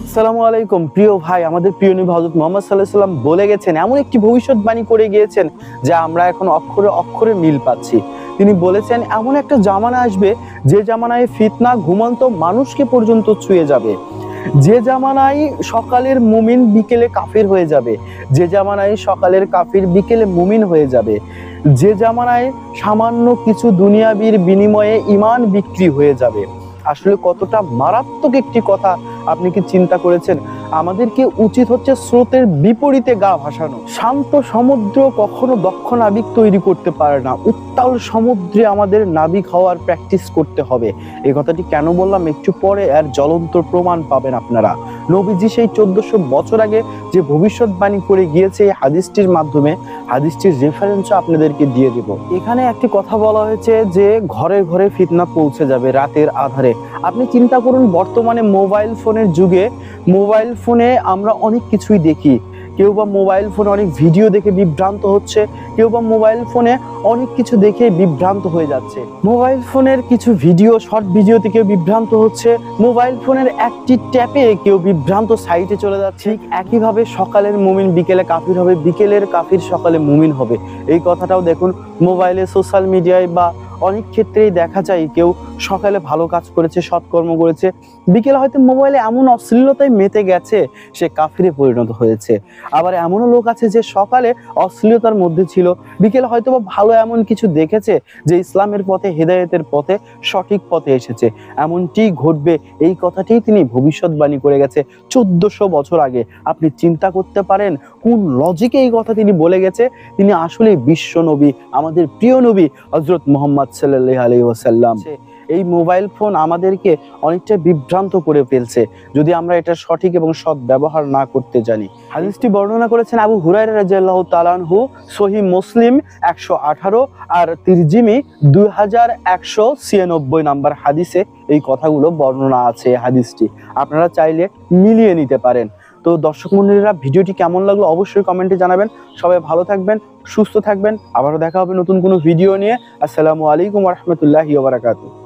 আসসালামু আলাইকুম প্রিয় ভাই, আমাদের প্রিয় নবী হযরত মুহাম্মদ সাল্লাল্লাহু আলাইহি ওয়াসাল্লাম বলে গেছেন, এমন একটি ভবিষ্যৎবাণী করে গিয়েছেন যা আমরা এখন অক্ষরে অক্ষরে মিল পাচ্ছি। তিনি বলেছেন এমন একটা জামানা আসবে যে জামানায় ফিতনা ঘুমন্ত মানুষকে পর্যন্ত ছুঁয়ে যাবে, যে জামানায় সকালের মুমিন বিকেলে কাফির হয়ে যাবে, যে জামানায় সকালের কাফির বিকেলে মুমিন হয়ে যাবে, যে জামানায় সামান্য কিছু দুনিয়াবির বিনিময়ে ঈমান বিক্রি হয়ে যাবে। আসলে কতটা মারাত্মক একটি কথা আপনি কি চিন্তা করেছেন? আমাদেরকে উচিত হচ্ছে স্রোতের বিপরীতে গা ভাসানো। শান্ত সমুদ্র কখনো দক্ষ নাবিক তৈরি করতে পারে না, উত্তাল সমুদ্রে আমাদের নাবিক হওয়ার প্র্যাকটিস করতে হবে। এই কথাটি কেন বললাম একটু পরে এর জ্বলন্ত প্রমাণ পাবেন আপনারা। নবীজি সেই 1400 বছর আগে যে ভবিষ্যৎবাণী করে গিয়েছে এই হাদিসটির মাধ্যমে, হাদিসটির রেফারেন্সও আপনাদেরকে দিয়ে দেব। এখানে একটি কথা বলা হয়েছে যে ঘরে ঘরে ফিতনা পৌঁছে যাবে রাতের আধারে। আপনি চিন্তা করুন, বর্তমানে মোবাইল ফোনের যুগে মোবাইল ফোনে আমরা অনেক কিছুই দেখি। কেউ বা মোবাইল ফোনে অনেক ভিডিও দেখে বিভ্রান্ত হচ্ছে, কেউ বা মোবাইল ফোনে অনেক কিছু দেখে বিভ্রান্ত হয়ে যাচ্ছে। মোবাইল ফোনের কিছু ভিডিও, শর্ট ভিডিওতে কেউ বিভ্রান্ত হচ্ছে, মোবাইল ফোনের একটি ট্যাপে কেউ বিভ্রান্ত সাইটে চলে যাচ্ছে। ঠিক একইভাবে সকালের মুমিন বিকেলে কাফির হবে, বিকেলের কাফির সকালে মুমিন হবে। এই কথাটাও দেখুন মোবাইলে, সোশ্যাল মিডিয়ায় বা অনেক ক্ষেত্রেই দেখা যায় কেউ সকালে ভালো কাজ করেছে, সৎকর্ম করেছে, বিকেলে হয়তো মোবাইলে এমন অশ্লীলতায় মেতে গেছে সে কাফিরে পরিণত হয়েছে। আবার এমনও লোক আছে যে সকালে অশ্লীলতার মধ্যে ছিল, বিকেলে হয়তো বা ভালো এমন কিছু দেখেছে যে ইসলামের পথে, হেদায়েতের পথে, সঠিক পথে এসেছে। এমনটি ঘটবে এই কথাটিই তিনি ভবিষ্যৎবাণী করে গেছে 1400 বছর আগে। আপনি চিন্তা করতে পারেন কোন লজিকে এই কথা তিনি বলে গেছে। তিনি আসলে বিশ্ব নবী, আমাদের প্রিয় নবী হযরত মুহাম্মদ সাল্লাল্লাহু আলাইহি ওয়াসাল্লাম। এই মোবাইল ফোন আমাদেরকে অনেকটা বিভ্রান্ত করে ফেলছে যদি আমরা এটা সঠিক এবং সৎ ব্যবহার না করতে জানি। হাদিসটি বর্ণনা করেছেন আবু হুরায়রা রাদিয়াল্লাহু তাআলা আনহু, সহিহ মুসলিম 118 আর তিরমিজি 2196 নাম্বার হাদিসে এই কথাগুলো বর্ণনা আছে। হাদিসটি আপনারা চাইলে মিলিয়ে নিতে পারেন। তো দর্শক মণ্ডলীরা, ভিডিওটি কেমন লাগলো অবশ্যই কমেন্টে জানাবেন। সবাই ভালো থাকবেন, সুস্থ থাকবেন। আবারও দেখা হবে নতুন কোনো ভিডিও নিয়ে। আসসালামু আলাইকুম ওয়া রাহমাতুল্লাহি ওয়া বারাকাতুহু।